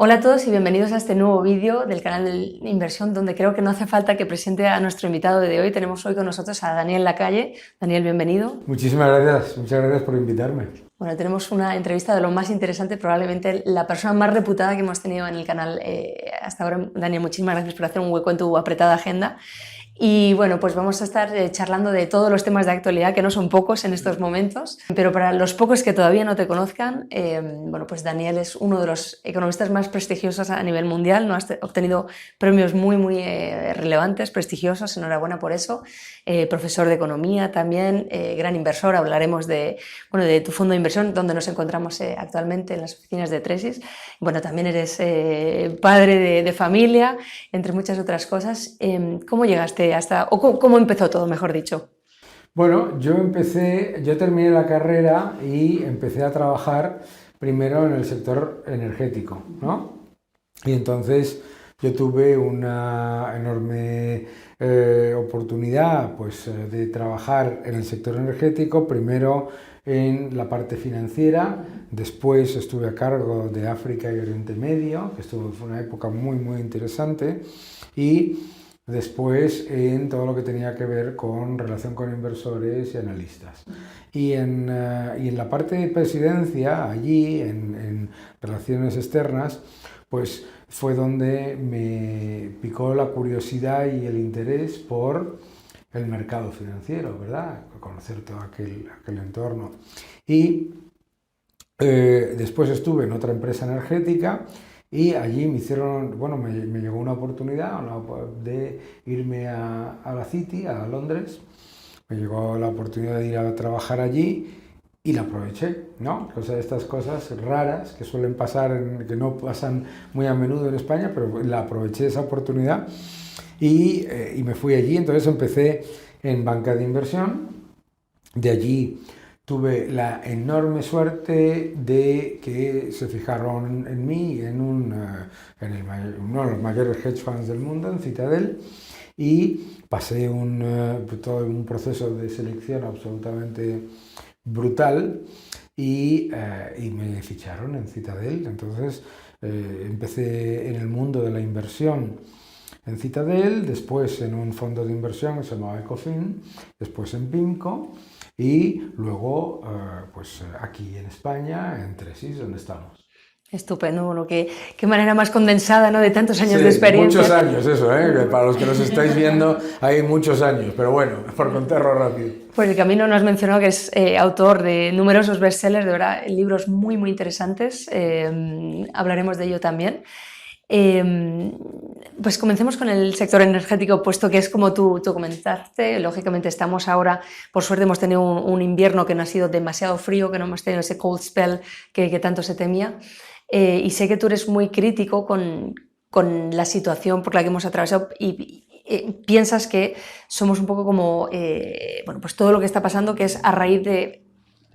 Hola a todos y bienvenidos a este nuevo vídeo del canal de Inversión, donde creo que no hace falta que presente a nuestro invitado de hoy. Tenemos hoy con nosotros a Daniel Lacalle. Daniel, bienvenido. Muchísimas gracias, muchas gracias por invitarme. Bueno, tenemos una entrevista de lo más interesante, probablemente la persona más reputada que hemos tenido en el canal hasta ahora. Daniel, muchísimas gracias por hacer un hueco en tu apretada agenda. Y bueno, pues vamos a estar charlando de todos los temas de actualidad, que no son pocos en estos momentos, pero para los pocos que todavía no te conozcan, bueno, pues Daniel es uno de los economistas más prestigiosos a nivel mundial, ¿no? Has obtenido premios muy relevantes, prestigiosos, enhorabuena por eso, profesor de economía también, gran inversor. Hablaremos de tu fondo de inversión, donde nos encontramos actualmente en las oficinas de Tresis. Bueno, también eres padre de familia, entre muchas otras cosas. ¿Cómo llegaste cómo empezó todo, mejor dicho? Bueno, yo terminé la carrera y empecé a trabajar primero en el sector energético, ¿no? Y entonces yo tuve una enorme oportunidad pues, de trabajar en el sector energético, primero en la parte financiera, después estuve a cargo de África y Oriente Medio, que fue una época muy interesante, y después en todo lo que tenía que ver con relación con inversores y analistas. Y en la parte de presidencia, allí, en relaciones externas, pues fue donde me picó la curiosidad y el interés por el mercado financiero, ¿verdad? Conocer todo aquel entorno. Y después estuve en otra empresa energética y allí me llegó una oportunidad de irme a la City, a Londres. Me llegó la oportunidad de ir a trabajar allí y la aproveché, ¿no? De estas cosas raras que suelen pasar, que no pasan muy a menudo en España, pero la aproveché esa oportunidad y me fui allí. Entonces empecé en banca de inversión. De allí tuve la enorme suerte de que se fijaron en mí, en uno de los mayores hedge funds del mundo, en Citadel, y pasé todo un proceso de selección absolutamente brutal y me ficharon en Citadel. Entonces empecé en el mundo de la inversión en Citadel, después en un fondo de inversión que se llamaba Ecofin, después en PIMCO y luego aquí en España, en Tresis, donde estamos. Estupendo, bueno, qué manera más condensada, ¿no?, de tantos años de experiencia. Muchos años, eso, que para los que nos estáis viendo hay muchos años, pero bueno, por contarlo rápido. Pues el camino nos mencionó que es autor de numerosos bestsellers, de verdad, libros muy interesantes, hablaremos de ello también. Pues comencemos con el sector energético, puesto que es como tú comentaste. Lógicamente estamos ahora, por suerte hemos tenido un invierno que no ha sido demasiado frío, que no hemos tenido ese cold spell que tanto se temía, y sé que tú eres muy crítico con la situación por la que hemos atravesado y piensas que somos un poco como pues todo lo que está pasando, que es a raíz de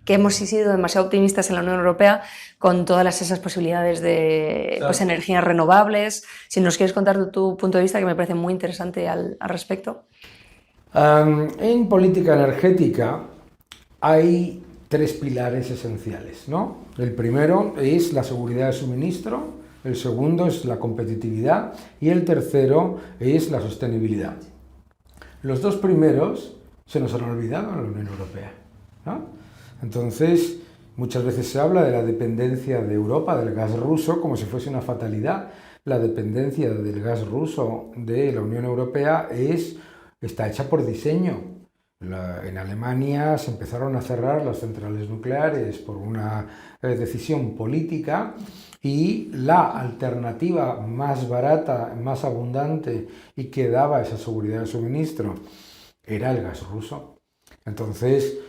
que hemos sido demasiado optimistas en la Unión Europea con todas esas posibilidades de energías renovables. Si nos quieres contar tu punto de vista, que me parece muy interesante al respecto. En política energética hay tres pilares esenciales, ¿no? El primero es la seguridad de suministro, el segundo es la competitividad y el tercero es la sostenibilidad. Los dos primeros se nos han olvidado en la Unión Europea, ¿no? Entonces, muchas veces se habla de la dependencia de Europa del gas ruso como si fuese una fatalidad. La dependencia del gas ruso de la Unión Europea está hecha por diseño. En Alemania se empezaron a cerrar las centrales nucleares por una decisión política y la alternativa más barata, más abundante y que daba esa seguridad de suministro era el gas ruso. Entonces,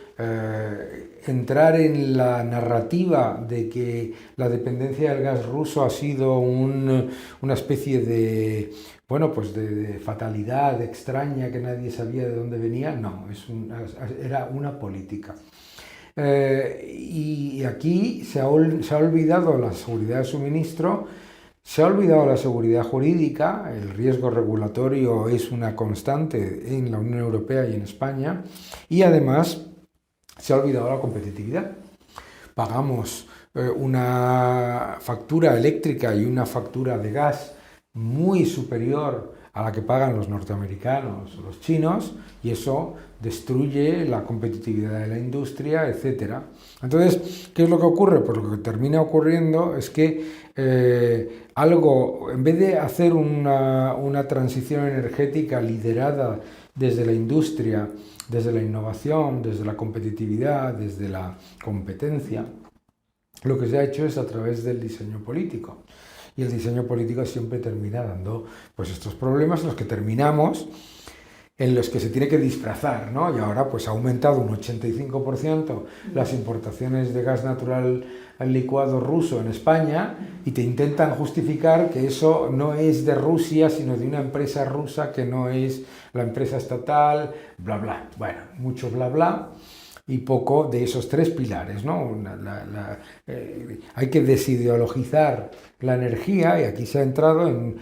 entrar en la narrativa de que la dependencia del gas ruso ha sido una especie de fatalidad extraña que nadie sabía de dónde venía, no, era una política. Y aquí se ha olvidado la seguridad de suministro, se ha olvidado la seguridad jurídica, el riesgo regulatorio es una constante en la Unión Europea y en España, y además se ha olvidado la competitividad. Pagamos una factura eléctrica y una factura de gas muy superior a la que pagan los norteamericanos o los chinos, y eso destruye la competitividad de la industria, etc. Entonces, ¿qué es lo que ocurre? Pues lo que termina ocurriendo es que en vez de hacer una transición energética liderada desde la industria, desde la innovación, desde la competitividad, desde la competencia, lo que se ha hecho es a través del diseño político. Y el diseño político siempre termina dando pues, estos problemas en los que terminamos, en los que se tiene que disfrazar, ¿no? Y ahora pues ha aumentado un 85% las importaciones de gas natural licuado ruso en España, y te intentan justificar que eso no es de Rusia, sino de una empresa rusa que no es la empresa estatal, bla, bla. Bueno, mucho bla, bla. Y poco de esos tres pilares, ¿no? Hay que desideologizar la energía, y aquí se ha entrado en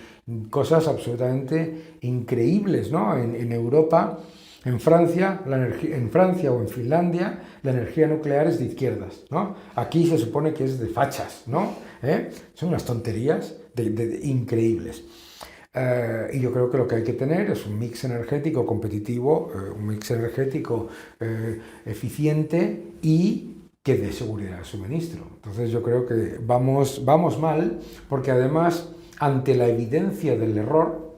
cosas absolutamente increíbles, ¿no? En Europa, en Francia o en Finlandia, la energía nuclear es de izquierdas, ¿no? Aquí se supone que es de fachas, ¿no? Son unas tonterías increíbles. Y yo creo que lo que hay que tener es un mix energético competitivo, un mix energético eficiente y que dé seguridad de suministro. Entonces yo creo que vamos mal, porque además, ante la evidencia del error,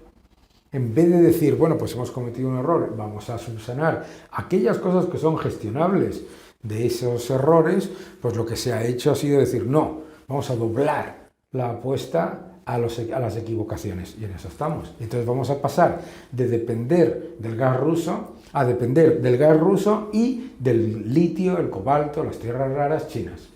en vez de decir, bueno, pues hemos cometido un error, vamos a subsanar aquellas cosas que son gestionables de esos errores, pues lo que se ha hecho ha sido decir, no, vamos a doblar la apuesta a las equivocaciones, y en eso estamos. Entonces vamos a pasar de depender del gas ruso a depender del gas ruso y del litio, el cobalto, las tierras raras chinas.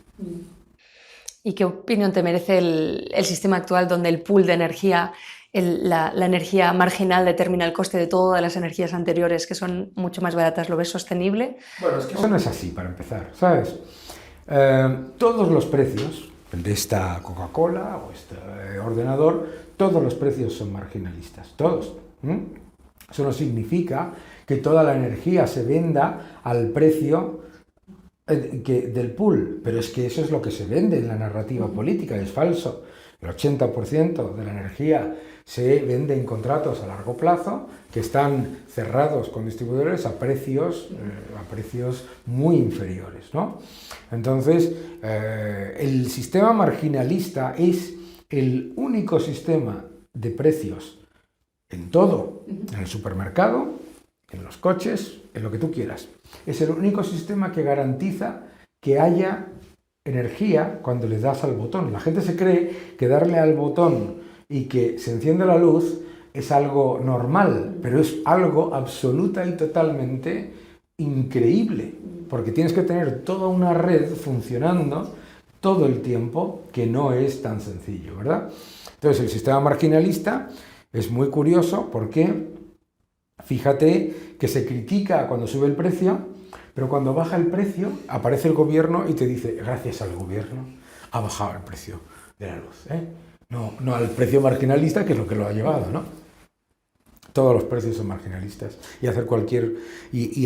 ¿Y qué opinión te merece el sistema actual, donde el pool de energía, la energía marginal, determina el coste de todas las energías anteriores, que son mucho más baratas? ¿Lo ves sostenible? Bueno, es que eso no es así, para empezar, ¿sabes? Todos los precios de esta Coca-Cola o este ordenador, todos los precios son marginalistas, todos. Eso no significa que toda la energía se venda al precio del pool, pero es que eso es lo que se vende en la narrativa política, es falso. El 80% de la energía se vende en contratos a largo plazo, que están cerrados con distribuidores a precios muy inferiores, ¿no? Entonces, el sistema marginalista es el único sistema de precios en todo, en el supermercado, en los coches, en lo que tú quieras. Es el único sistema que garantiza que haya energía cuando le das al botón. La gente se cree que darle al botón y que se enciende la luz es algo normal, pero es algo absoluta y totalmente increíble, porque tienes que tener toda una red funcionando todo el tiempo, que no es tan sencillo, ¿verdad? Entonces, el sistema marginalista es muy curioso, porque fíjate que se critica cuando sube el precio, pero cuando baja el precio aparece el gobierno y te dice, gracias al gobierno ha bajado el precio de la luz, no al precio marginalista, que es lo que lo ha llevado, ¿no? Todos los precios son marginalistas, y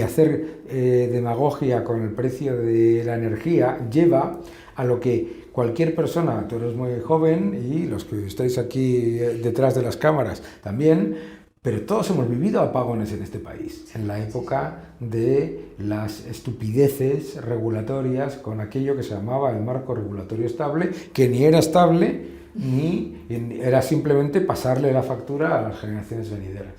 hacer demagogia con el precio de la energía lleva a lo que cualquier persona, tú eres muy joven y los que estáis aquí detrás de las cámaras también, pero todos hemos vivido apagones en este país, en la época de las estupideces regulatorias con aquello que se llamaba el marco regulatorio estable, que ni era estable ni era simplemente pasarle la factura a las generaciones venideras.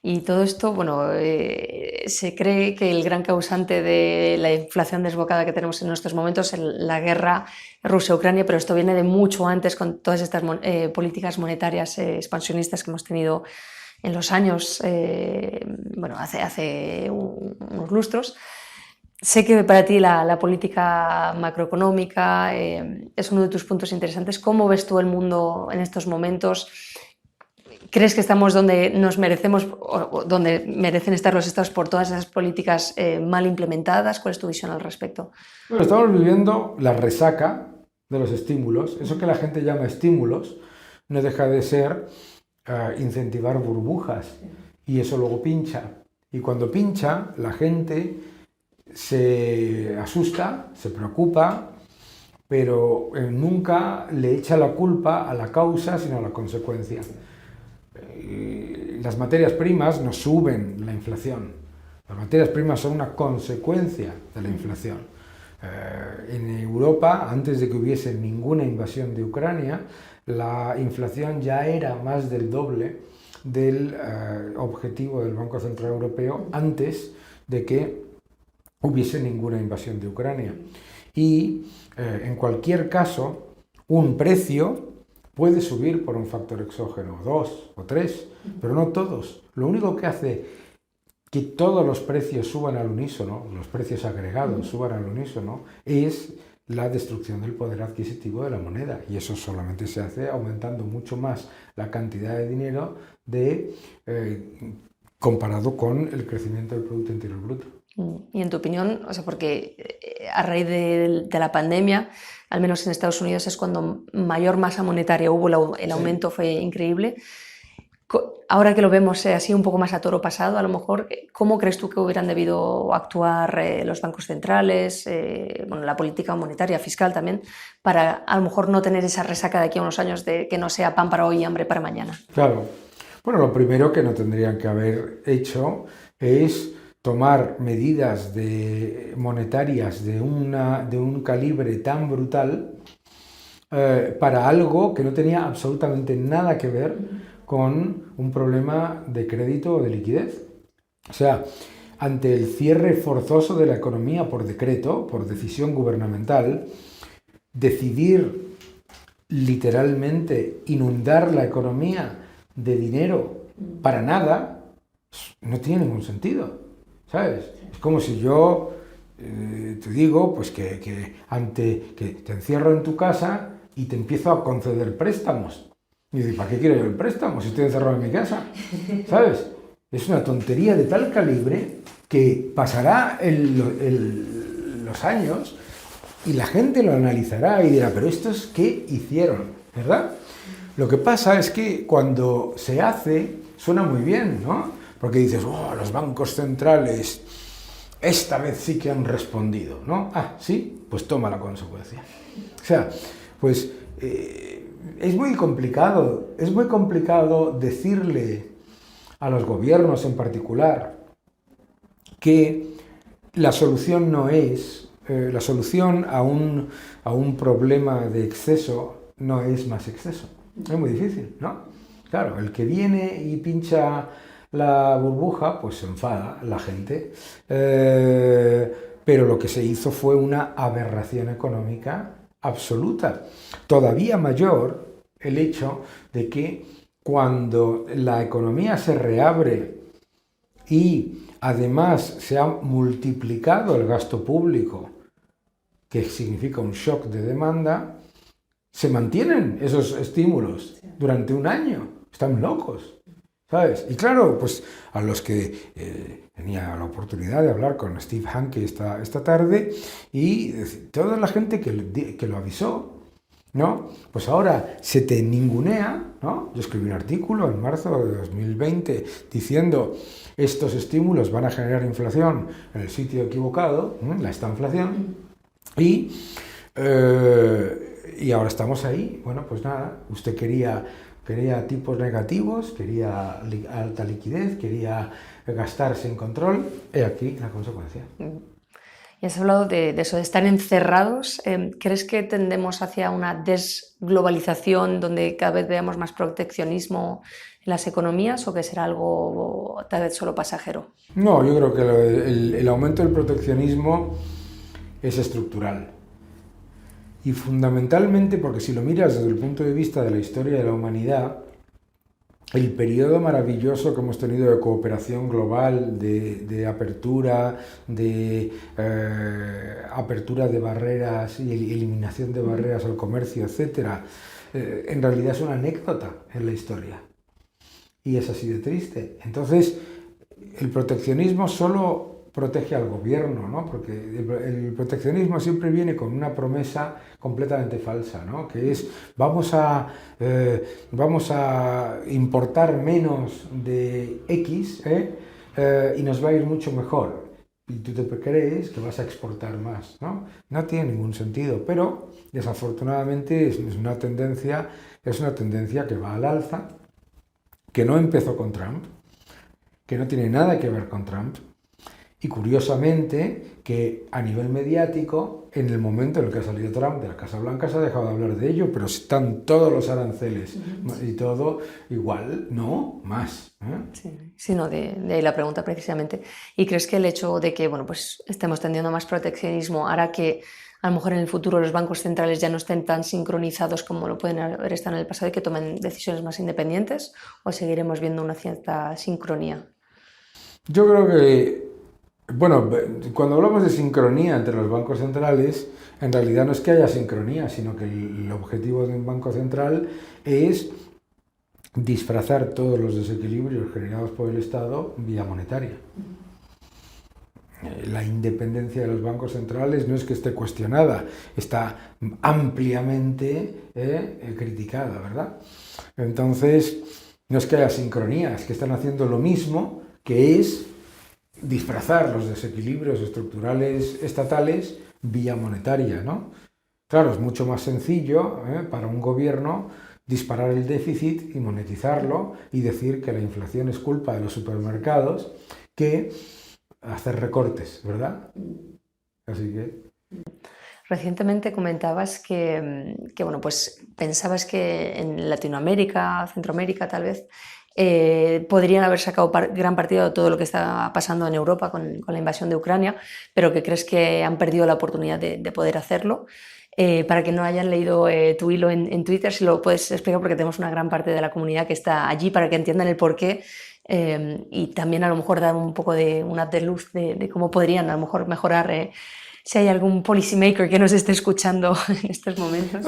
Y todo esto, bueno, se cree que el gran causante de la inflación desbocada que tenemos en estos momentos es la guerra Rusia-Ucrania, pero esto viene de mucho antes, con todas estas políticas monetarias expansionistas que hemos tenido en los años, bueno, hace unos lustros. Sé que para ti la política macroeconómica es uno de tus puntos interesantes. ¿Cómo ves tú el mundo en estos momentos? ¿Crees que estamos donde nos merecemos, o donde merecen estar los estados por todas esas políticas mal implementadas? ¿Cuál es tu visión al respecto? Bueno, estamos viviendo la resaca de los estímulos. Eso que la gente llama estímulos no deja de ser incentivar burbujas, y eso luego pincha. Y cuando pincha, la gente se asusta, se preocupa, pero nunca le echa la culpa a la causa, sino a la consecuencia. Las materias primas no suben la inflación. Las materias primas son una consecuencia de la inflación. En Europa, antes de que hubiese ninguna invasión de Ucrania, la inflación ya era más del doble del objetivo del Banco Central Europeo antes de que hubiese ninguna invasión de Ucrania. Y en cualquier caso, un precio puede subir por un factor exógeno, 2 o 3, pero no todos. Lo único que hace que todos los precios suban al unísono, los precios agregados suban al unísono, es la destrucción del poder adquisitivo de la moneda. Y eso solamente se hace aumentando mucho más la cantidad de dinero comparado con el crecimiento del Producto Interior Bruto. Y en tu opinión, o sea, porque a raíz de la pandemia, al menos en Estados Unidos, es cuando mayor masa monetaria hubo, el aumento fue increíble. Ahora que lo vemos así un poco más a toro pasado, a lo mejor, ¿cómo crees tú que hubieran debido actuar los bancos centrales, bueno, la política monetaria, fiscal también, para a lo mejor no tener esa resaca de aquí a unos años de que no sea pan para hoy y hambre para mañana? Claro. Bueno, lo primero que no tendrían que haber hecho es tomar medidas monetarias de un calibre tan brutal para algo que no tenía absolutamente nada que ver con un problema de crédito o de liquidez. O sea, ante el cierre forzoso de la economía por decreto, por decisión gubernamental, decidir literalmente inundar la economía de dinero para nada no tiene ningún sentido. ¿Sabes? Es como si yo te digo pues que te encierro en tu casa y te empiezo a conceder préstamos. Y digo, ¿para qué quiero yo el préstamo si estoy encerrado en mi casa? ¿Sabes? Es una tontería de tal calibre que pasará los años y la gente lo analizará y dirá, pero ¿estos qué hicieron? ¿Verdad? Lo que pasa es que cuando se hace, suena muy bien, ¿no? Porque dices, oh, los bancos centrales esta vez sí que han respondido, ¿no? Ah, sí, pues toma la consecuencia. O sea, pues es muy complicado decirle a los gobiernos en particular que la solución no es, la solución a un problema de exceso no es más exceso. Es muy difícil, ¿no? Claro, el que viene y pincha la burbuja, pues se enfada la gente, pero lo que se hizo fue una aberración económica absoluta. Todavía mayor el hecho de que cuando la economía se reabre y además se ha multiplicado el gasto público, que significa un shock de demanda, se mantienen esos estímulos durante un año. Están locos, ¿sabes? Y claro, pues a los que tenía la oportunidad de hablar con Steve Hanke esta tarde y toda la gente que lo avisó, ¿no? Pues ahora se te ningunea, ¿no? Yo escribí un artículo en marzo de 2020 diciendo estos estímulos van a generar inflación en el sitio equivocado, la estanflación, y ahora estamos ahí. Bueno, pues nada, usted quería tipos negativos, quería alta liquidez, quería gastar sin control, he aquí la consecuencia. Y has hablado de eso, de estar encerrados. ¿Crees que tendemos hacia una desglobalización donde cada vez veamos más proteccionismo en las economías o que será algo tal vez solo pasajero? No, yo creo que el aumento del proteccionismo es estructural. Y fundamentalmente porque si lo miras desde el punto de vista de la historia de la humanidad, el periodo maravilloso que hemos tenido de cooperación global, de apertura, apertura de barreras y eliminación de barreras al comercio, etc., en realidad es una anécdota en la historia. Y es así de triste. Entonces, el proteccionismo solo protege al gobierno, ¿no? Porque el proteccionismo siempre viene con una promesa completamente falsa, ¿no? Que es vamos a importar menos de X y nos va a ir mucho mejor. y tú te crees que vas a exportar más, ¿no? No tiene ningún sentido, pero desafortunadamente es una tendencia que va al alza, que no empezó con Trump, que no tiene nada que ver con Trump, y curiosamente que a nivel mediático, en el momento en el que ha salido Trump de la Casa Blanca se ha dejado de hablar de ello, pero están todos los aranceles y todo igual, no, más. Sí, no, de ahí la pregunta precisamente. ¿Y crees que el hecho de que bueno, pues estemos tendiendo a más proteccionismo hará que a lo mejor en el futuro los bancos centrales ya no estén tan sincronizados como lo pueden haber estado en el pasado y que tomen decisiones más independientes? ¿O seguiremos viendo una cierta sincronía? Yo creo que, bueno, cuando hablamos de sincronía entre los bancos centrales, en realidad no es que haya sincronía, sino que el objetivo de un banco central es disfrazar todos los desequilibrios generados por el Estado vía monetaria. La independencia de los bancos centrales no es que esté cuestionada, está ampliamente criticada, ¿verdad? Entonces, no es que haya sincronía, es que están haciendo lo mismo, que es disfrazar los desequilibrios estructurales estatales vía monetaria, ¿no? Claro, es mucho más sencillo para un gobierno disparar el déficit y monetizarlo y decir que la inflación es culpa de los supermercados que hacer recortes, ¿verdad? Así que... Recientemente comentabas que bueno, pues pensabas que en Latinoamérica, Centroamérica tal vez, podrían haber sacado gran partido de todo lo que está pasando en Europa con la invasión de Ucrania, pero que crees que han perdido la oportunidad de poder hacerlo. Para que no hayan leído tu hilo en Twitter, si lo puedes explicar, porque tenemos una gran parte de la comunidad que está allí para que entiendan el porqué y también a lo mejor dar un poco de una de luz de cómo podrían a lo mejor mejorar si hay algún policymaker que nos esté escuchando en estos momentos.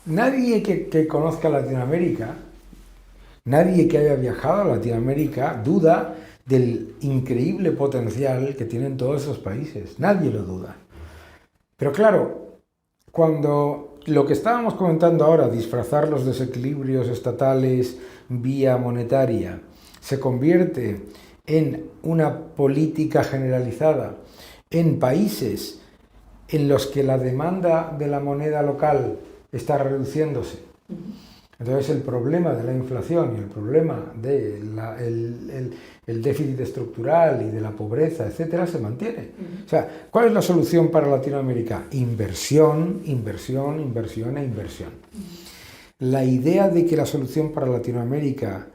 Nadie que conozca Latinoamérica, nadie que haya viajado a Latinoamérica duda del increíble potencial que tienen todos esos países. Nadie lo duda. Pero claro, cuando lo que estábamos comentando ahora, disfrazar los desequilibrios estatales vía monetaria, se convierte en una política generalizada en países en los que la demanda de la moneda local está reduciéndose. Entonces el problema de la inflación y el problema del déficit estructural y de la pobreza, etcétera, se mantiene. O sea, ¿cuál es la solución para Latinoamérica? Inversión, inversión, inversión e inversión. La idea de que la solución para Latinoamérica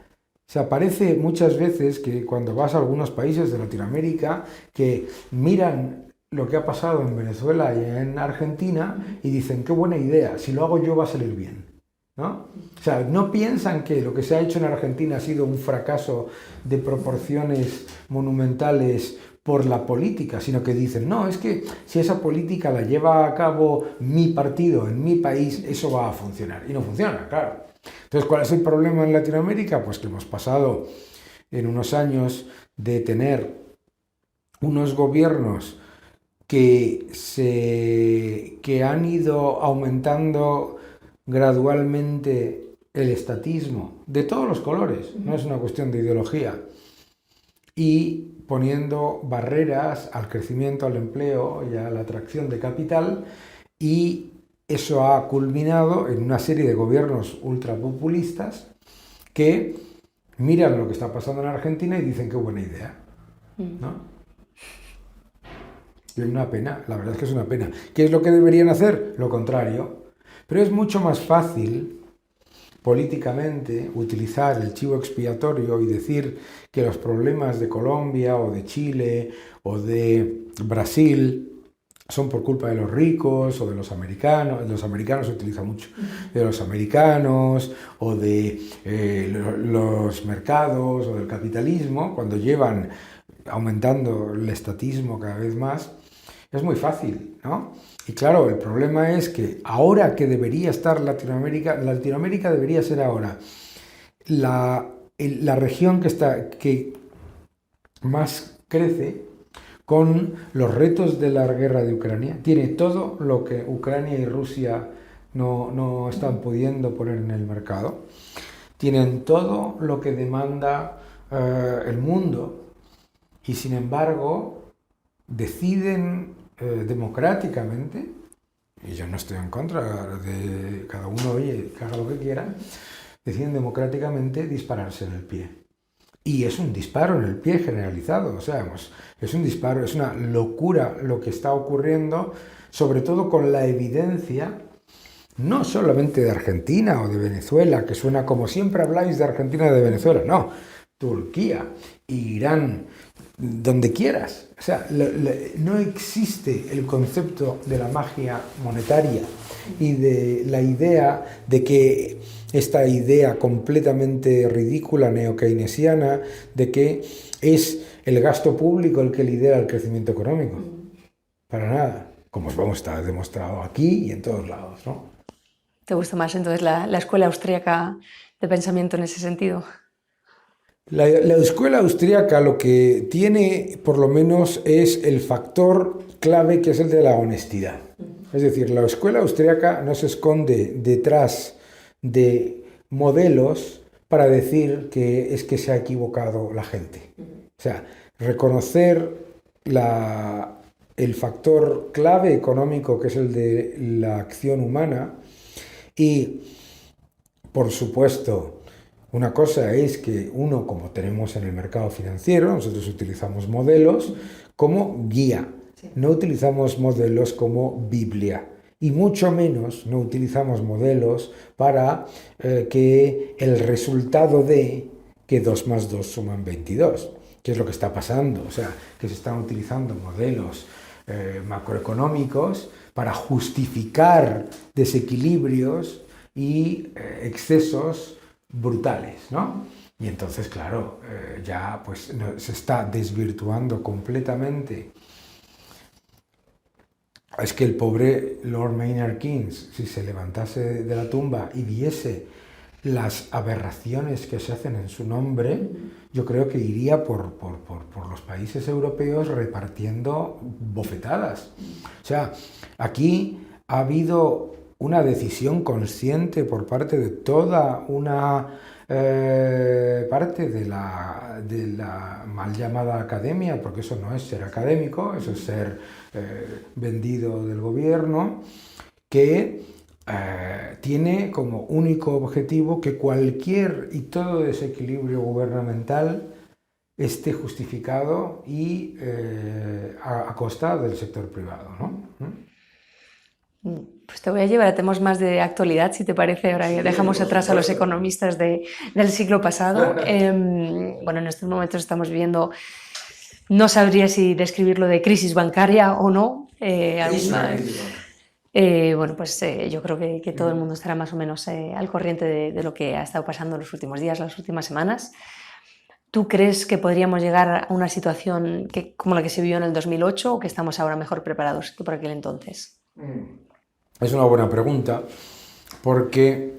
se aparece muchas veces que cuando vas a algunos países de Latinoamérica que miran lo que ha pasado en Venezuela y en Argentina y dicen, qué buena idea, si lo hago yo va a salir bien, ¿no? O sea, no piensan que lo que se ha hecho en Argentina ha sido un fracaso de proporciones monumentales por la política, sino que dicen, no, es que si esa política la lleva a cabo mi partido en mi país, eso va a funcionar. Y no funciona, claro. Entonces, ¿cuál es el problema en Latinoamérica? Pues que hemos pasado en unos años de tener unos gobiernos que han ido aumentando gradualmente el estatismo de todos los colores, no es una cuestión de ideología, y poniendo barreras al crecimiento, al empleo y a la atracción de capital, y eso ha culminado en una serie de gobiernos ultrapopulistas que miran lo que está pasando en Argentina y dicen qué buena idea, ¿no? Y es una pena, la verdad es que es una pena. ¿Qué es lo que deberían hacer? Lo contrario. Pero es mucho más fácil políticamente utilizar el chivo expiatorio y decir que los problemas de Colombia o de Chile o de Brasil son por culpa de los ricos o de los americanos se utiliza mucho, de los americanos o de los mercados o del capitalismo, cuando llevan aumentando el estatismo cada vez más. Es muy fácil, ¿no? Y claro, el problema es que ahora que debería estar Latinoamérica debería ser ahora la región que más crece con los retos de la guerra de Ucrania. Tiene todo lo que Ucrania y Rusia no están pudiendo poner en el mercado. Tienen todo lo que demanda el mundo y sin embargo deciden democráticamente, y yo no estoy en contra de cada uno, oye, que haga lo que quiera, deciden democráticamente dispararse en el pie. Y es un disparo en el pie generalizado, o sea, es un disparo, es una locura lo que está ocurriendo, sobre todo con la evidencia, no solamente de Argentina o de Venezuela, que suena como siempre habláis de Argentina y de Venezuela, no, Turquía, Irán, donde quieras. O sea, no existe el concepto de la magia monetaria y de la idea de que esta idea completamente ridícula neo-keynesiana de que es el gasto público el que lidera el crecimiento económico. Para nada. Como está demostrado aquí y en todos lados, ¿no? ¿Te gusta más entonces la escuela austríaca de pensamiento en ese sentido? La escuela austríaca lo que tiene, por lo menos, es el factor clave que es el de la honestidad. Es decir, la escuela austríaca no se esconde detrás de modelos para decir que es que se ha equivocado la gente. O sea, reconocer el factor clave económico que es el de la acción humana y, por supuesto, una cosa es que uno, como tenemos en el mercado financiero, nosotros utilizamos modelos como guía, no utilizamos modelos como Biblia y mucho menos no utilizamos modelos para que el resultado de que 2 más 2 suman 22, que es lo que está pasando, o sea, que se están utilizando modelos macroeconómicos para justificar desequilibrios y excesos brutales, ¿no? Y entonces, claro, ya pues se está desvirtuando completamente. Es que el pobre Lord Maynard Keynes, si se levantase de la tumba y viese las aberraciones que se hacen en su nombre, yo creo que iría por los países europeos repartiendo bofetadas. O sea, aquí ha habido una decisión consciente por parte de toda una parte de la mal llamada academia, porque eso no es ser académico, eso es ser vendido del gobierno, que tiene como único objetivo que cualquier y todo desequilibrio gubernamental esté justificado y a costa del sector privado, ¿no? Pues te voy a llevar a temas más de actualidad, si te parece. Ahora que dejamos atrás a los economistas del siglo pasado. Bueno, en estos momentos estamos viviendo, no sabría si describirlo de crisis bancaria o no. Bueno, pues yo creo que todo el mundo estará más o menos al corriente de lo que ha estado pasando en los últimos días, las últimas semanas. ¿Tú crees que podríamos llegar a una situación como la que se vivió en el 2008 o que estamos ahora mejor preparados que por aquel entonces? Es una buena pregunta porque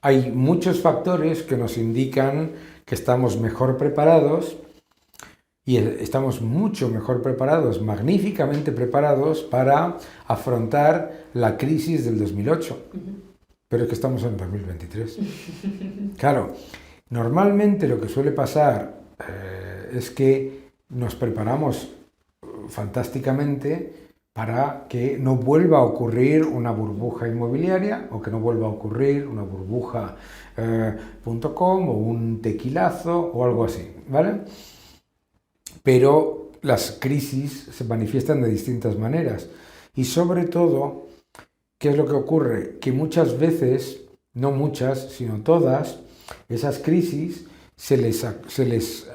hay muchos factores que nos indican que estamos mejor preparados y estamos mucho mejor preparados, magníficamente preparados para afrontar la crisis del 2008. Pero es que estamos en 2023. Claro, normalmente lo que suele pasar es que nos preparamos fantásticamente para que no vuelva a ocurrir una burbuja inmobiliaria o que no vuelva a ocurrir una burbuja .com o un tequilazo o algo así, ¿vale? Pero las crisis se manifiestan de distintas maneras y sobre todo, ¿qué es lo que ocurre? Que muchas veces, no muchas, sino todas, esas crisis se les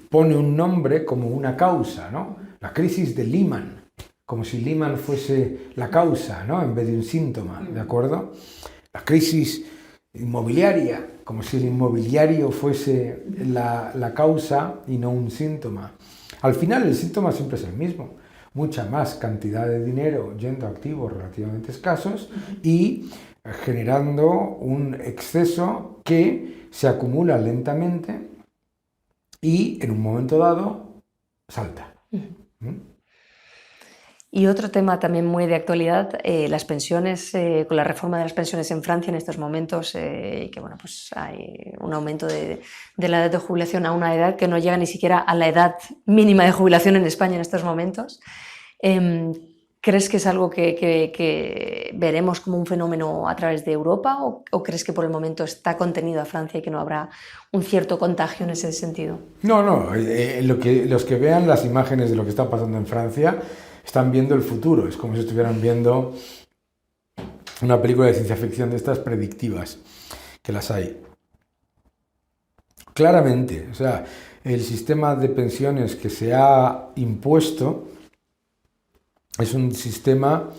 pone un nombre como una causa, ¿no? La crisis de Lehman, como si Lehman fuese la causa, ¿no? En vez de un síntoma, ¿de acuerdo? La crisis inmobiliaria, como si el inmobiliario fuese la causa y no un síntoma. Al final el síntoma siempre es el mismo, mucha más cantidad de dinero yendo a activos relativamente escasos y generando un exceso que se acumula lentamente y en un momento dado salta. Y otro tema también muy de actualidad, las pensiones, con la reforma de las pensiones en Francia en estos momentos, que bueno, pues hay un aumento de la edad de jubilación a una edad que no llega ni siquiera a la edad mínima de jubilación en España en estos momentos. ¿Crees que es algo que veremos como un fenómeno a través de Europa o crees que por el momento está contenido a Francia y que no habrá un cierto contagio en ese sentido? No, los que vean las imágenes de lo que está pasando en Francia están viendo el futuro, es como si estuvieran viendo una película de ciencia ficción de estas predictivas, que las hay. Claramente, o sea, el sistema de pensiones que se ha impuesto es un sistema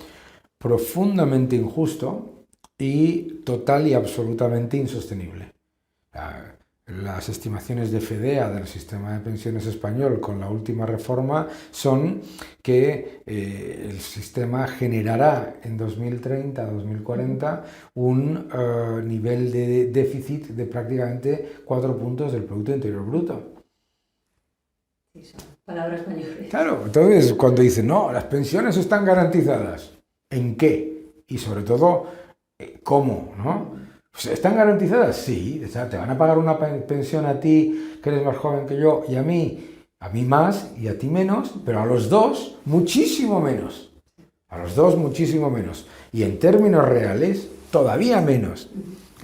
profundamente injusto y total y absolutamente insostenible. Las estimaciones de FEDEA del sistema de pensiones español con la última reforma son que el sistema generará en 2030-2040 un nivel de déficit de prácticamente 4 puntos del Producto Interior Bruto. Sí, son palabras mayores. Claro, entonces cuando dicen, no, las pensiones están garantizadas, ¿en qué? Y sobre todo, ¿cómo? ¿No? Pues, ¿están garantizadas? Sí, o sea, te van a pagar una pensión a ti, que eres más joven que yo, y a mí más y a ti menos, pero a los dos muchísimo menos. A los dos muchísimo menos. Y en términos reales, todavía menos.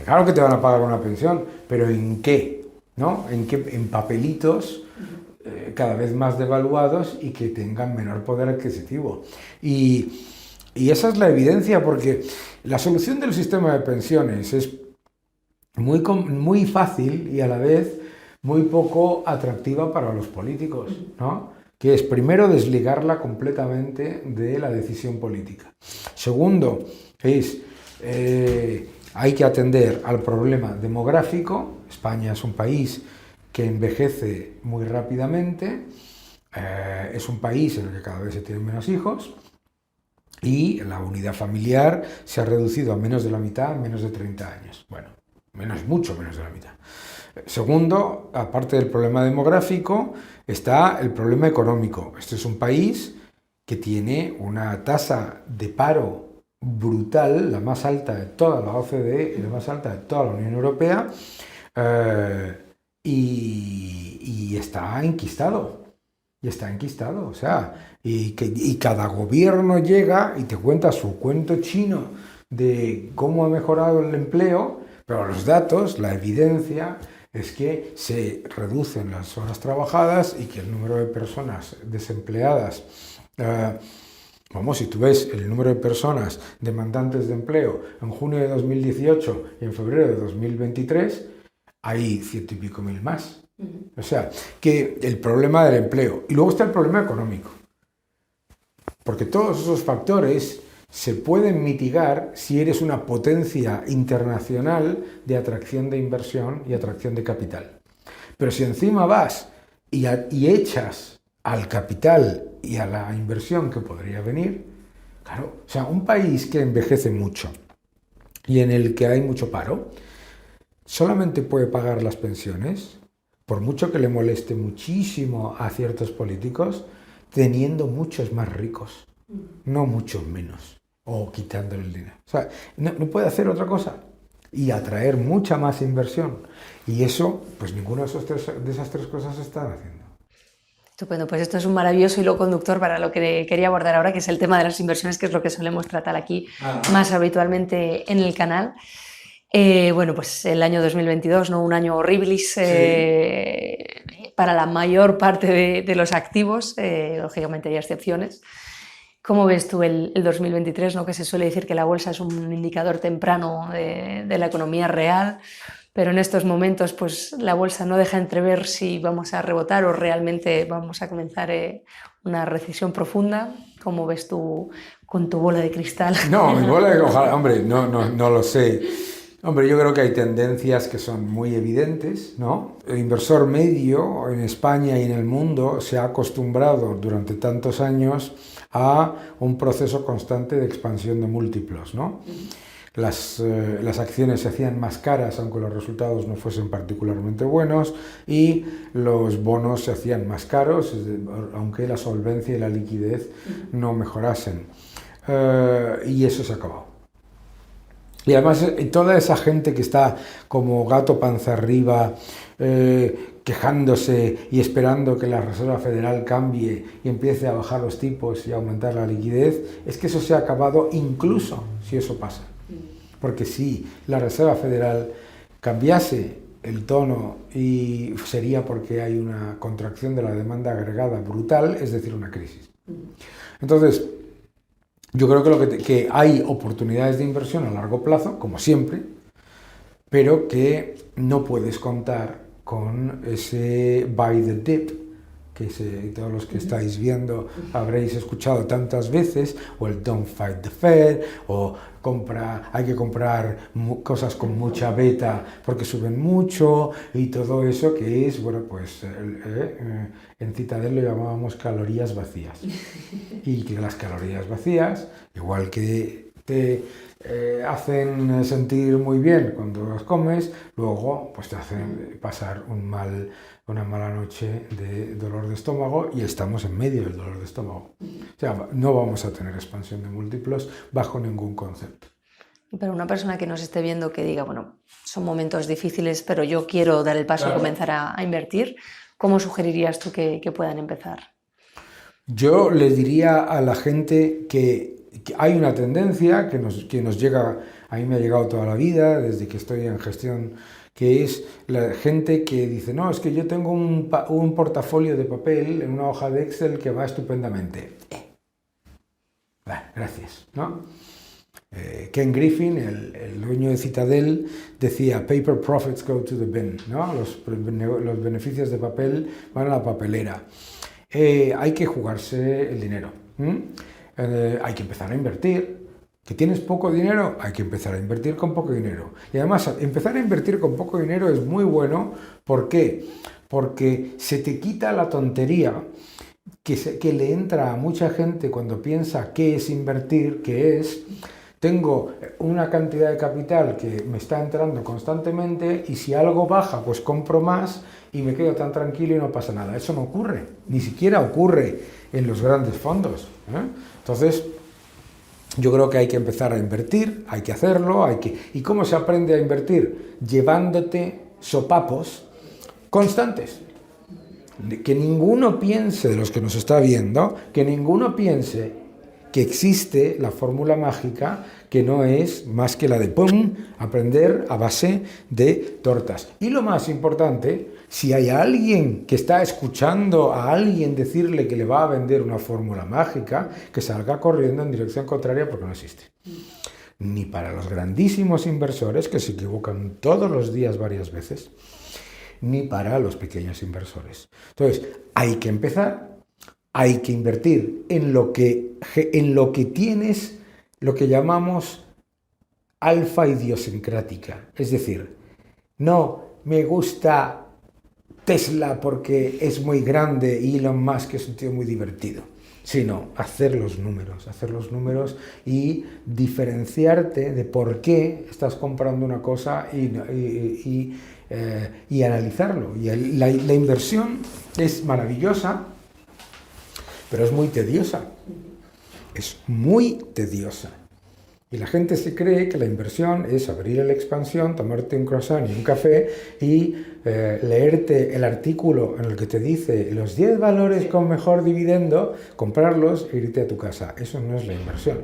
Claro que te van a pagar una pensión, pero ¿en qué? ¿No? En papelitos cada vez más devaluados y que tengan menor poder adquisitivo. Y esa es la evidencia, porque la solución del sistema de pensiones es muy fácil y a la vez muy poco atractiva para los políticos, ¿no? Que es, primero, desligarla completamente de la decisión política. Segundo, hay que atender al problema demográfico. España es un país que envejece muy rápidamente, es un país en el que cada vez se tienen menos hijos y la unidad familiar se ha reducido a menos de la mitad en menos de 30 años. Bueno, mucho menos de la mitad. Segundo, aparte del problema demográfico, está el problema económico. Este es un país que tiene una tasa de paro brutal, la más alta de toda la OCDE y la más alta de toda la Unión Europea, y está enquistado. Y está enquistado, o sea, y cada gobierno llega y te cuenta su cuento chino de cómo ha mejorado el empleo, pero los datos, la evidencia es que se reducen las horas trabajadas y que el número de personas desempleadas, si tú ves el número de personas demandantes de empleo en junio de 2018 y en febrero de 2023, hay 100 y pico mil más. O sea, que el problema del empleo. Y luego está el problema económico. Porque todos esos factores se pueden mitigar si eres una potencia internacional de atracción de inversión y atracción de capital. Pero si encima vas y echas al capital y a la inversión que podría venir, claro, o sea, un país que envejece mucho y en el que hay mucho paro, solamente puede pagar las pensiones, por mucho que le moleste muchísimo a ciertos políticos, teniendo muchos más ricos, no muchos menos, o quitándole el dinero. O sea, no puede hacer otra cosa y atraer mucha más inversión. Y eso, pues ninguna de esas tres cosas están haciendo. Estupendo, pues esto es un maravilloso hilo conductor para lo que quería abordar ahora, que es el tema de las inversiones, que es lo que solemos tratar aquí más habitualmente en el canal. Bueno, pues el año 2022, ¿no? Un año horribilis para la mayor parte de los activos, lógicamente hay excepciones. ¿Cómo ves tú el 2023, ¿no? Que se suele decir que la bolsa es un indicador temprano de la economía real, pero en estos momentos pues la bolsa no deja entrever si vamos a rebotar o realmente vamos a comenzar una recesión profunda? ¿Cómo ves tú con tu bola de cristal? No, mi bola de cristal, hombre, no lo sé. Hombre, yo creo que hay tendencias que son muy evidentes, ¿no? El inversor medio en España y en el mundo se ha acostumbrado durante tantos años a un proceso constante de expansión de múltiplos, ¿no? las acciones se hacían más caras aunque los resultados no fuesen particularmente buenos, y los bonos se hacían más caros aunque la solvencia y la liquidez no mejorasen. Y eso se acabó. Y además toda esa gente que está como gato panza arriba, quejándose y esperando que la Reserva Federal cambie y empiece a bajar los tipos y a aumentar la liquidez, es que eso se ha acabado incluso si eso pasa. Porque si la Reserva Federal cambiase el tono, y sería porque hay una contracción de la demanda agregada brutal, es decir, una crisis. Entonces, yo creo que hay oportunidades de inversión a largo plazo, como siempre, pero que no puedes contar con ese buy the dip, que todos los que estáis viendo habréis escuchado tantas veces, o el don't fight the Fed, o hay que comprar cosas con mucha beta porque suben mucho, y todo eso que es, bueno, pues en Citadel lo llamábamos calorías vacías. Y que las calorías vacías, igual que te hacen sentir muy bien cuando las comes, luego pues te hacen pasar una mala noche de dolor de estómago, y estamos en medio del dolor de estómago. O sea, no vamos a tener expansión de múltiplos bajo ningún concepto. Pero una persona que nos esté viendo que diga, bueno, son momentos difíciles, pero yo quiero dar el paso y comenzar a invertir, ¿cómo sugerirías tú que puedan empezar? Yo les diría a la gente que hay una tendencia que nos llega, a mí me ha llegado toda la vida, desde que estoy en gestión, que es la gente que dice, no, es que yo tengo un portafolio de papel en una hoja de Excel que va estupendamente. Gracias, ¿no? Ken Griffin, el dueño de Citadel, decía, paper profits go to the bin, ¿no? Los beneficios de papel van a la papelera. Hay que jugarse el dinero. Hay que empezar a invertir. ¿Que tienes poco dinero? Hay que empezar a invertir con poco dinero. Y además, empezar a invertir con poco dinero es muy bueno. ¿Por qué? Porque se te quita la tontería que le entra a mucha gente cuando piensa qué es invertir, que es, tengo una cantidad de capital que me está entrando constantemente, y si algo baja, pues compro más y me quedo tan tranquilo y no pasa nada. Eso no ocurre, ni siquiera ocurre en los grandes fondos. Entonces, yo creo que hay que empezar a invertir, hay que hacerlo, ¿Y cómo se aprende a invertir? Llevándote sopapos constantes. Que ninguno piense, de los que nos está viendo, que ninguno piense que existe la fórmula mágica, que no es más que la de ¡pum!, aprender a base de tortas. Y lo más importante, si hay alguien que está escuchando a alguien decirle que le va a vender una fórmula mágica, que salga corriendo en dirección contraria, porque no existe. Ni para los grandísimos inversores, que se equivocan todos los días varias veces, ni para los pequeños inversores. Entonces, hay que empezar, hay que invertir en lo que tienes, lo que llamamos alfa idiosincrática. Es decir, no me gusta Tesla porque es muy grande y Elon Musk es un tío muy divertido, sino hacer los números y diferenciarte de por qué estás comprando una cosa y analizarlo. Y la inversión es maravillosa, pero es muy tediosa. Es muy tediosa. Y la gente se cree que la inversión es abrir la expansión, tomarte un croissant y un café y leerte el artículo en el que te dice los 10 valores con mejor dividendo, comprarlos e irte a tu casa. Eso no es la inversión.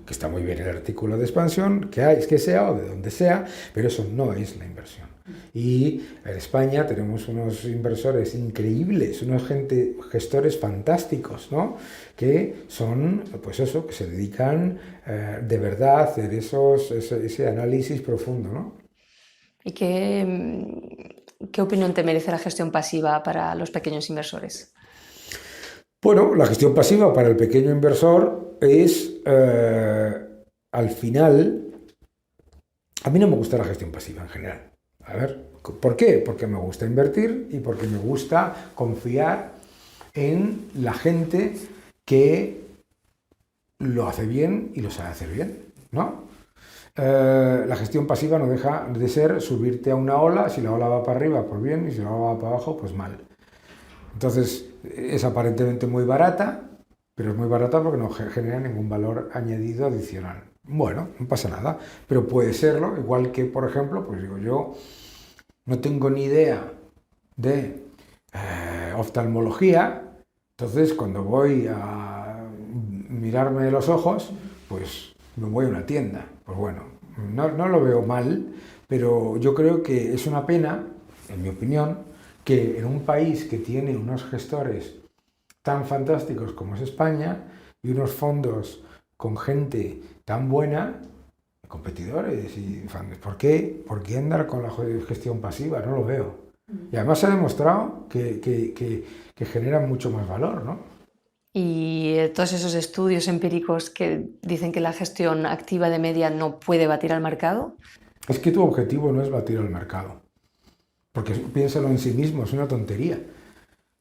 Que está muy bien el artículo de expansión, que sea o de donde sea, pero eso no es la inversión. Y en España tenemos unos inversores increíbles, gestores fantásticos, ¿no? Que son, pues eso, que se dedican de verdad a hacer ese análisis profundo, ¿no? ¿Y qué opinión te merece la gestión pasiva para los pequeños inversores? Bueno, la gestión pasiva para el pequeño inversor es, al final, a mí no me gusta la gestión pasiva en general. A ver, ¿por qué? Porque me gusta invertir y porque me gusta confiar en la gente que lo hace bien y lo sabe hacer bien, ¿no? la gestión pasiva no deja de ser subirte a una ola, si la ola va para arriba, pues bien, y si la ola va para abajo, pues mal. Entonces, es aparentemente muy barata, pero es muy barata porque no genera ningún valor añadido adicional. Bueno, no pasa nada, pero puede serlo, igual que, por ejemplo, pues digo, yo no tengo ni idea de oftalmología, entonces cuando voy a mirarme los ojos, pues me voy a una tienda. Pues bueno, no lo veo mal, pero yo creo que es una pena, en mi opinión, que en un país que tiene unos gestores tan fantásticos como es España y unos fondos con gente tan buena, competidores, ¿por qué andar con la gestión pasiva? No lo veo. Y además se ha demostrado que generan mucho más valor, ¿no? Y todos esos estudios empíricos que dicen que la gestión activa de media no puede batir al mercado. Es que tu objetivo no es batir al mercado, porque piénsalo en sí mismo, es una tontería.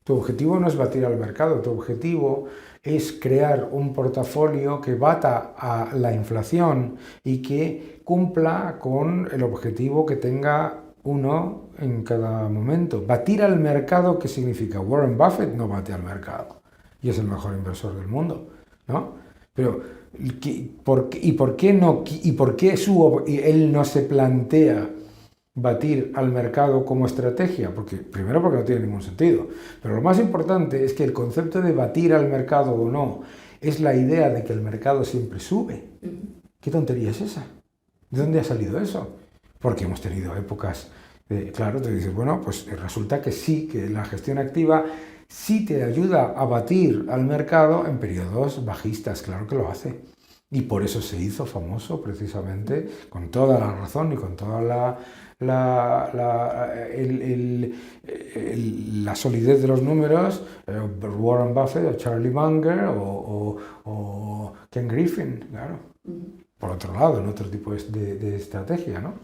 Tu objetivo no es batir al mercado, tu objetivo es crear un portafolio que bata a la inflación y que cumpla con el objetivo que tenga uno en cada momento. Batir al mercado, ¿qué significa? Warren Buffett no bate al mercado y es el mejor inversor del mundo, ¿no? Pero ¿por qué él no se plantea batir al mercado como estrategia? Primero porque no tiene ningún sentido, pero lo más importante es que el concepto de batir al mercado o no es la idea de que el mercado siempre sube. ¿Qué tontería es esa? ¿De dónde ha salido eso? Porque hemos tenido épocas, claro, te dices, bueno, pues resulta que sí, que la gestión activa sí te ayuda a batir al mercado en periodos bajistas, claro que lo hace. Y por eso se hizo famoso, precisamente, con toda la razón y con toda la solidez de los números, Warren Buffett o Charlie Munger o Ken Griffin, claro. Por otro lado, en otro tipo de estrategia, ¿no?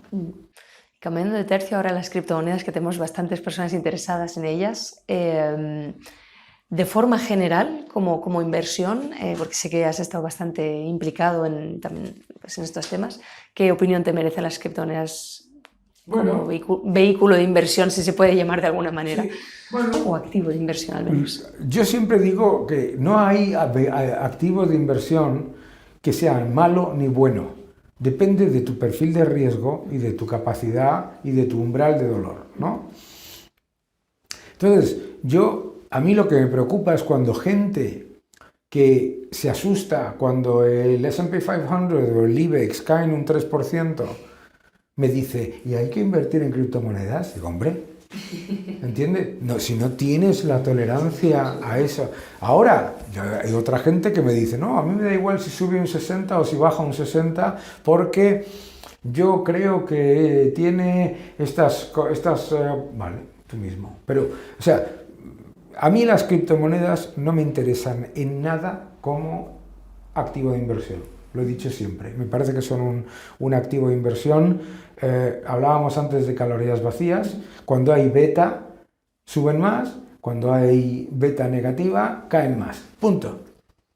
Cambiando de tercio ahora las criptomonedas, que tenemos bastantes personas interesadas en ellas. De forma general, como inversión, porque sé que has estado bastante implicado también pues, en estos temas, ¿qué opinión te merecen las criptomonedas como vehículo de inversión, si se puede llamar de alguna manera? Sí, o activo de inversión al menos. Yo siempre digo que no hay activo de inversión que sea malo ni bueno. Depende de tu perfil de riesgo y de tu capacidad y de tu umbral de dolor, ¿no? Entonces, a mí lo que me preocupa es cuando gente que se asusta cuando el S&P 500 o el IBEX caen un 3%, me dice, ¿y hay que invertir en criptomonedas? Digo, hombre, ¿entiendes? No, si no tienes la tolerancia a eso. Ahora, hay otra gente que me dice, no, a mí me da igual si sube un 60 o si baja un 60, porque yo creo que tiene vale, tú mismo. Pero, o sea, a mí las criptomonedas no me interesan en nada como activo de inversión. Lo he dicho siempre. Me parece que son un activo de inversión. Hablábamos antes de calorías vacías. Cuando hay beta, suben más. Cuando hay beta negativa, caen más. Punto.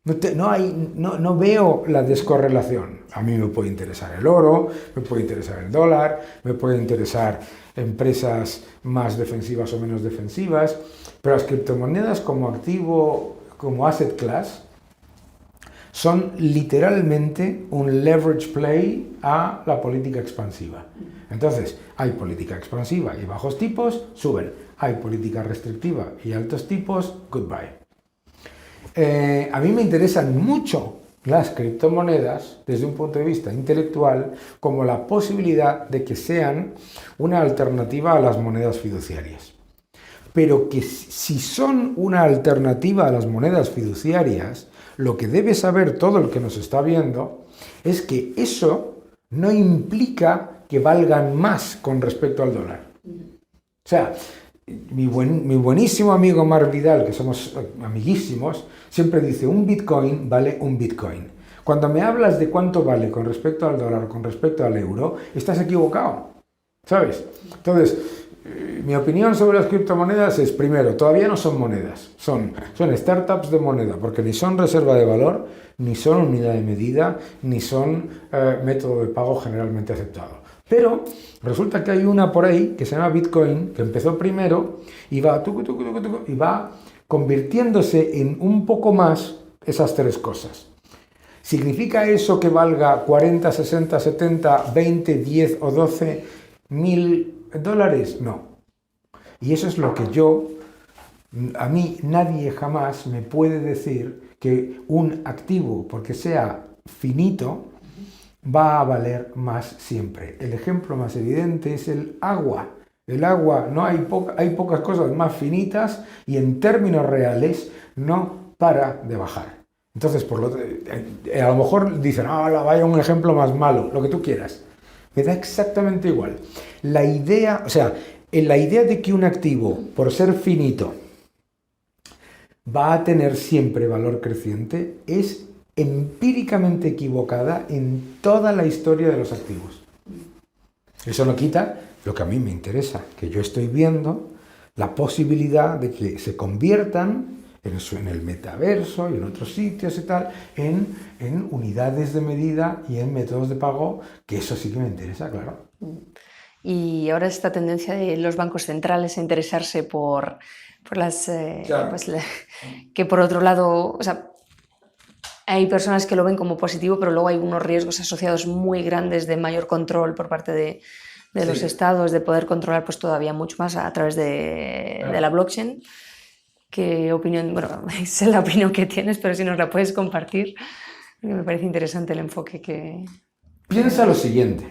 No veo la descorrelación. A mí me puede interesar el oro, me puede interesar el dólar, me puede interesar empresas más defensivas o menos defensivas, pero las criptomonedas como activo, como asset class, son literalmente un leverage play a la política expansiva. Entonces, hay política expansiva y bajos tipos, suben. Hay política restrictiva y altos tipos, goodbye. A mí me interesan mucho las criptomonedas desde un punto de vista intelectual como la posibilidad de que sean una alternativa a las monedas fiduciarias. Pero que si son una alternativa a las monedas fiduciarias, lo que debe saber todo el que nos está viendo es que eso no implica que valgan más con respecto al dólar. O sea, mi buenísimo amigo Mark Vidal, que somos amiguísimos, siempre dice, un Bitcoin vale un Bitcoin. Cuando me hablas de cuánto vale con respecto al dólar, con respecto al euro, estás equivocado. ¿sabes? Entonces, mi opinión sobre las criptomonedas es, primero, todavía no son monedas, son startups de moneda, porque ni son reserva de valor, ni son unidad de medida, ni son método de pago generalmente aceptado. Pero resulta que hay una por ahí que se llama Bitcoin, que empezó primero y va, y va convirtiéndose en un poco más esas tres cosas. ¿Significa eso que valga 40, 60, 70, 20, 10 o 12 mil dólares? No. Y eso es lo que a mí nadie jamás me puede decir que un activo, porque sea finito, va a valer más siempre. El ejemplo más evidente es el agua. El agua, hay pocas cosas más finitas y en términos reales no para de bajar. Entonces, a lo mejor dicen, vaya un ejemplo más malo, lo que tú quieras. Me da exactamente igual. La idea de que un activo, por ser finito, va a tener siempre valor creciente es empíricamente equivocada en toda la historia de los activos. Eso no quita lo que a mí me interesa, que yo estoy viendo la posibilidad de que se conviertan en el metaverso y en otros sitios y tal, en unidades de medida y en métodos de pago, que eso sí que me interesa, claro. Y ahora esta tendencia de los bancos centrales a interesarse por las... Claro. que por otro lado, o sea, hay personas que lo ven como positivo, pero luego hay unos riesgos asociados muy grandes de mayor control por parte de los estados, de poder controlar pues todavía mucho más a través de la blockchain. ¿Qué opinión? Bueno, sé la opinión que tienes, pero si nos la puedes compartir, me parece interesante el enfoque que... Piensa lo siguiente.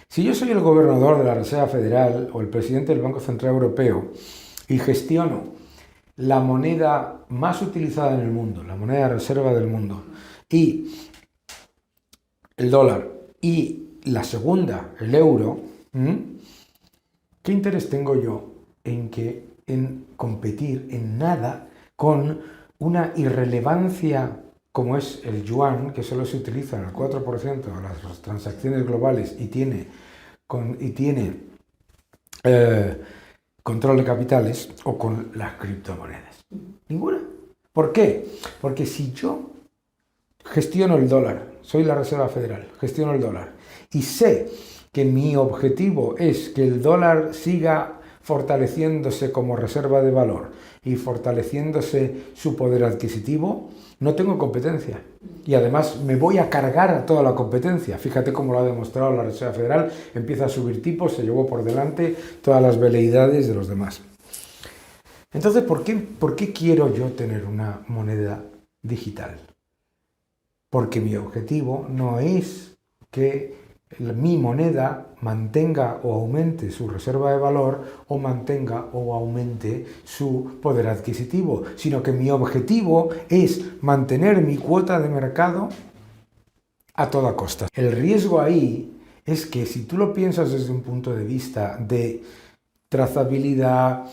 Si yo soy el gobernador de la Reserva Federal o el presidente del Banco Central Europeo y gestiono la moneda más utilizada en el mundo, la moneda de reserva del mundo, y el dólar, y la segunda, el euro, ¿qué interés tengo yo en competir en nada con una irrelevancia como es el yuan, que solo se utiliza en el 4% de las transacciones globales y tiene control de capitales, o con las criptomonedas? Ninguna. ¿Por qué? Porque si yo gestiono el dólar, soy la Reserva Federal, gestiono el dólar, y sé que mi objetivo es que el dólar siga fortaleciéndose como reserva de valor y fortaleciéndose su poder adquisitivo, no tengo competencia. Y además me voy a cargar a toda la competencia. Fíjate cómo lo ha demostrado la Reserva Federal. Empieza a subir tipos, se llevó por delante todas las veleidades de los demás. Entonces, ¿por qué quiero yo tener una moneda digital? Porque mi objetivo no es que mi moneda mantenga o aumente su reserva de valor o mantenga o aumente su poder adquisitivo, sino que mi objetivo es mantener mi cuota de mercado a toda costa. El riesgo ahí es que si tú lo piensas desde un punto de vista de trazabilidad,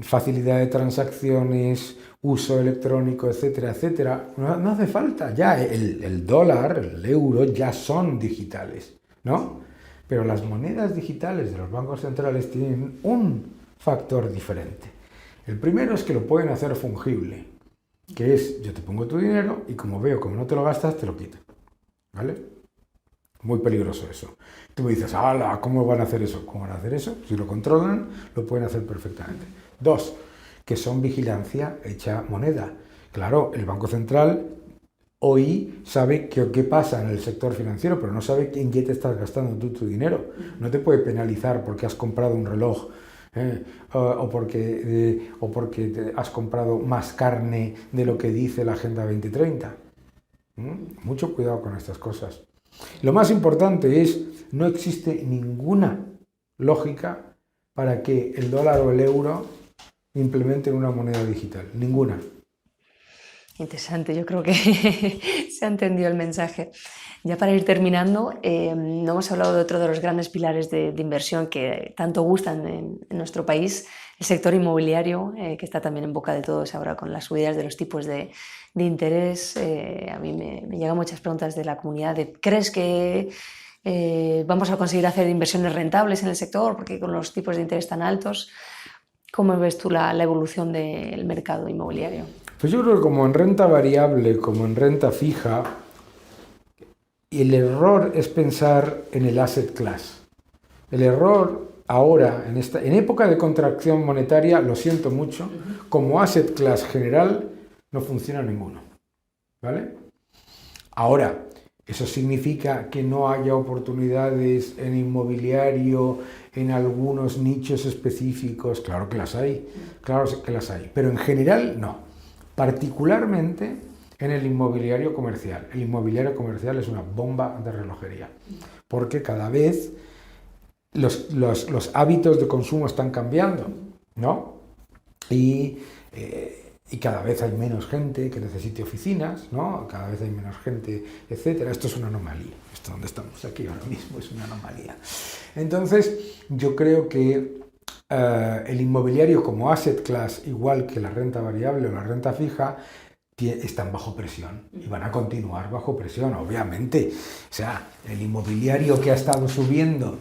facilidad de transacciones, uso electrónico, etcétera, etcétera, no hace falta. Ya el dólar, el euro ya son digitales, ¿no? Pero las monedas digitales de los bancos centrales tienen un factor diferente. El primero es que lo pueden hacer fungible, que es, yo te pongo tu dinero y como veo como no te lo gastas, te lo quito, ¿vale? Muy peligroso eso. Tú me dices, ¡hala! ¿Cómo van a hacer eso? ¿Cómo van a hacer eso? Si lo controlan, lo pueden hacer perfectamente. Dos, que son vigilancia hecha moneda. Claro, el Banco Central hoy sabe qué pasa en el sector financiero, pero no sabe en qué te estás gastando tú tu dinero. No te puede penalizar porque has comprado un reloj o porque te has comprado más carne de lo que dice la Agenda 2030. Mucho cuidado con estas cosas. Lo más importante es, no existe ninguna lógica para que el dólar o el euro implementen una moneda digital. Ninguna. Interesante, yo creo que se ha entendido el mensaje. Ya para ir terminando, no hemos hablado de otro de los grandes pilares de inversión que tanto gustan en nuestro país, el sector inmobiliario, que está también en boca de todos ahora con las subidas de los tipos de interés. A mí me llegan muchas preguntas de la comunidad de ¿crees que vamos a conseguir hacer inversiones rentables en el sector, porque con los tipos de interés tan altos, ¿cómo ves tú la evolución del mercado inmobiliario? Pues yo creo que como en renta variable, como en renta fija, el error es pensar en el asset class. El error ahora, en época de contracción monetaria, lo siento mucho, como asset class general no funciona ninguno, ¿vale? Ahora, ¿eso significa que no haya oportunidades en inmobiliario, en algunos nichos específicos? Claro que las hay, claro que las hay, pero en general no. Particularmente en el inmobiliario comercial. El inmobiliario comercial es una bomba de relojería, porque cada vez los hábitos de consumo están cambiando, ¿no? Y cada vez hay menos gente que necesite oficinas, ¿no? Cada vez hay menos gente, etcétera. Esto es una anomalía. Esto donde estamos aquí ahora mismo es una anomalía. Entonces, yo creo que el inmobiliario como asset class, igual que la renta variable o la renta fija, están bajo presión y van a continuar bajo presión, obviamente. O sea, el inmobiliario que ha estado subiendo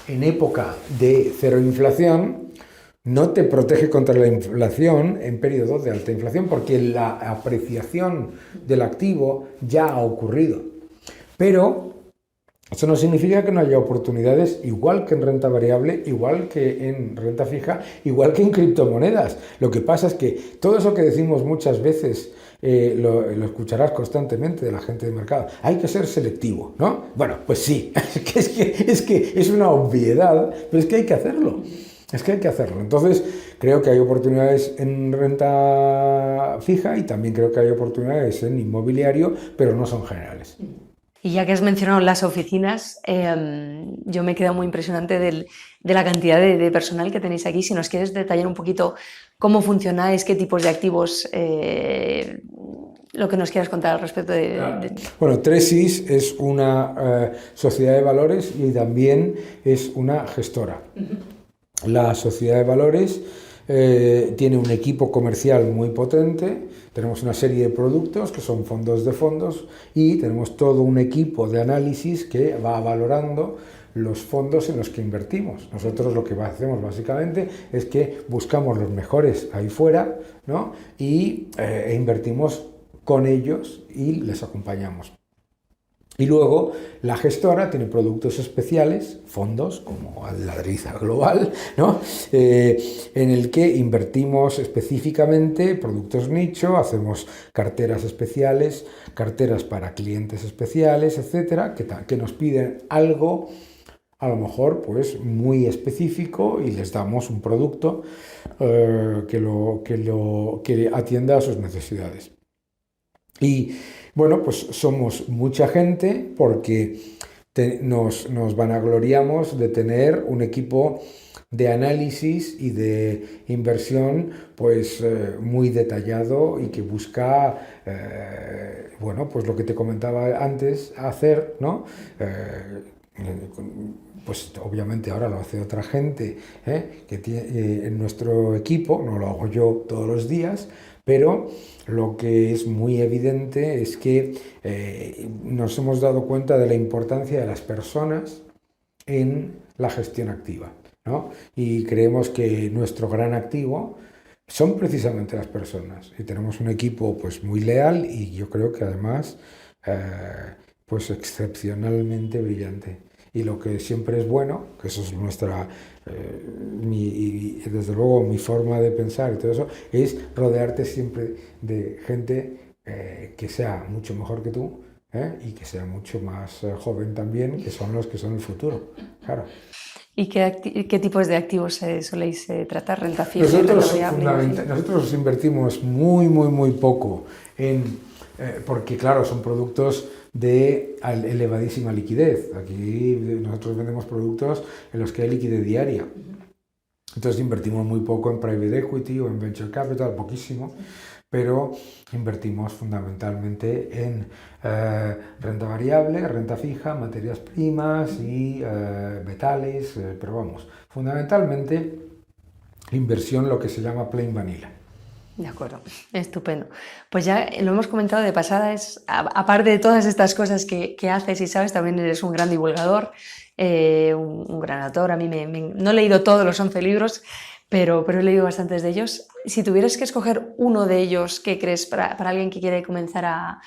en época de cero inflación no te protege contra la inflación en periodos de alta inflación, porque la apreciación del activo ya ha ocurrido. Pero eso no significa que no haya oportunidades, igual que en renta variable, igual que en renta fija, igual que en criptomonedas. Lo que pasa es que todo eso que decimos muchas veces, lo escucharás constantemente de la gente de mercado. Hay que ser selectivo, ¿no? Bueno, pues sí, es que es una obviedad, pero es que hay que hacerlo. Es que hay que hacerlo. Entonces, creo que hay oportunidades en renta fija y también creo que hay oportunidades en inmobiliario, pero no son generales. Y ya que has mencionado las oficinas, yo me he quedado muy impresionante de la cantidad de personal que tenéis aquí. Si nos quieres detallar un poquito cómo funcionáis, qué tipos de activos, lo que nos quieras contar al respecto de... Bueno, Tresis es una sociedad de valores y también es una gestora. La sociedad de valores tiene un equipo comercial muy potente, tenemos una serie de productos que son fondos de fondos y tenemos todo un equipo de análisis que va valorando los fondos en los que invertimos. Nosotros lo que hacemos básicamente es que buscamos los mejores ahí fuera, ¿no? Y invertimos con ellos y les acompañamos. Y luego la gestora tiene productos especiales, fondos como Ladriza Global, ¿no? En el que invertimos específicamente productos nicho, hacemos carteras especiales, carteras para clientes especiales, etcétera, que nos piden algo a lo mejor pues muy específico y les damos un producto que atienda a sus necesidades. Y bueno, pues somos mucha gente porque nos vanagloriamos de tener un equipo de análisis y de inversión pues muy detallado y que busca, bueno, pues lo que te comentaba antes, hacer, ¿no? Pues obviamente ahora lo hace otra gente que tiene, en nuestro equipo, no lo hago yo todos los días, pero lo que es muy evidente es que nos hemos dado cuenta de la importancia de las personas en la gestión activa, ¿no? Y creemos que nuestro gran activo son precisamente las personas. Y tenemos un equipo pues muy leal y yo creo que además pues excepcionalmente brillante. Y lo que siempre es bueno, que eso es nuestra, y desde luego mi forma de pensar y todo eso, es rodearte siempre de gente que sea mucho mejor que tú y que sea mucho más joven también, que son los que son el futuro. Claro. ¿Y qué tipos de activos soléis tratar? ¿Renta fija, renta variable? Nosotros invertimos muy poco en... porque claro, son productos de elevadísima liquidez. Aquí nosotros vendemos productos en los que hay liquidez diaria. Entonces invertimos muy poco en private equity o en venture capital, poquísimo, pero invertimos fundamentalmente en renta variable, renta fija, materias primas y metales, pero vamos, fundamentalmente inversión lo que se llama plain vanilla. De acuerdo, estupendo. Pues ya lo hemos comentado de pasada, aparte de todas estas cosas que haces y sabes, también eres un gran divulgador, un gran autor. A mí no he leído todos los 11 libros, pero he leído bastantes de ellos. Si tuvieras que escoger uno de ellos, ¿qué crees para alguien que quiere comenzar a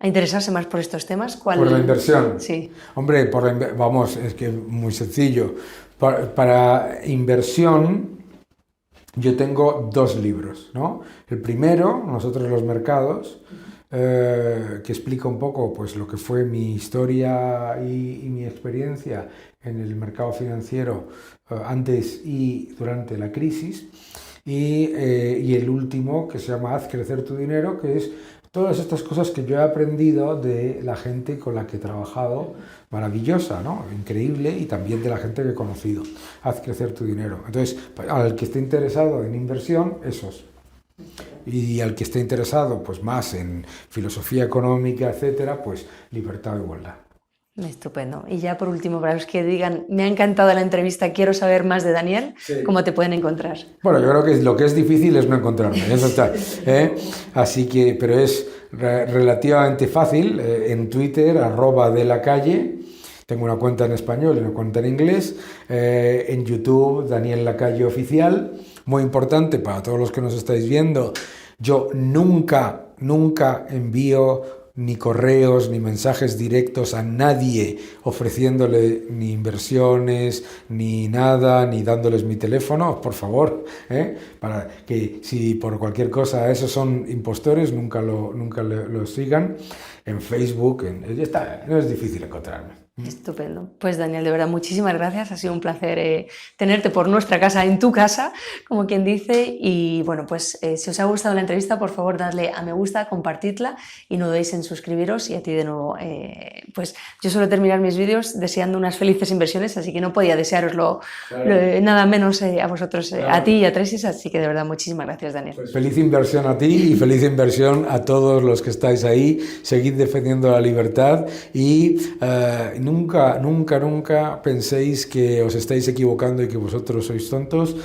interesarse más por estos temas? ¿Cuál? Por la inversión. Sí. Hombre, vamos, es que muy sencillo. Para inversión, yo tengo 2 libros, ¿no? El primero, Nosotros los mercados, que explica un poco pues, lo que fue mi historia y mi experiencia en el mercado financiero antes y durante la crisis. Y el último, que se llama Haz crecer tu dinero, que es todas estas cosas que yo he aprendido de la gente con la que he trabajado, maravillosa, ¿no? Increíble, y también de la gente que he conocido. Haz crecer tu dinero. Entonces, al que esté interesado en inversión, esos. Y al que esté interesado pues más en filosofía económica, etcétera, pues libertad o igualdad. Estupendo. Y ya por último, para los que digan, me ha encantado la entrevista, quiero saber más de Daniel, sí. ¿Cómo te pueden encontrar? Bueno, yo creo que lo que es difícil es no encontrarme, eso está. Así que, pero es relativamente fácil, en Twitter, @delacalle, tengo una cuenta en español y una cuenta en inglés, en YouTube, Daniel Lacalle Oficial. Muy importante para todos los que nos estáis viendo, yo nunca envío ni correos, ni mensajes directos a nadie ofreciéndole ni inversiones, ni nada, ni dándoles mi teléfono, por favor, para que si por cualquier cosa esos son impostores, nunca lo sigan. En Facebook, ya está, no es difícil encontrarme. Estupendo. Pues Daniel, de verdad, muchísimas gracias. Ha sido un placer tenerte por nuestra casa, en tu casa, como quien dice. Y bueno, pues si os ha gustado la entrevista, por favor, dadle a me gusta, compartidla y no dudéis en suscribiros. Y a ti de nuevo, pues yo suelo terminar mis vídeos deseando unas felices inversiones, así que no podía desearoslo nada menos a vosotros, a ti y a Tresis. Así que de verdad, muchísimas gracias, Daniel. Pues feliz inversión a ti y feliz inversión a todos los que estáis ahí. Seguid defendiendo la libertad y nunca penséis que os estáis equivocando y que vosotros sois tontos.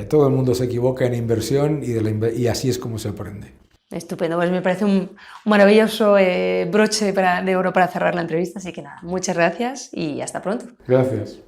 Todo el mundo se equivoca en inversión y así es como se aprende. Estupendo, pues me parece un maravilloso broche de oro para cerrar la entrevista, así que nada, muchas gracias y hasta pronto. Gracias.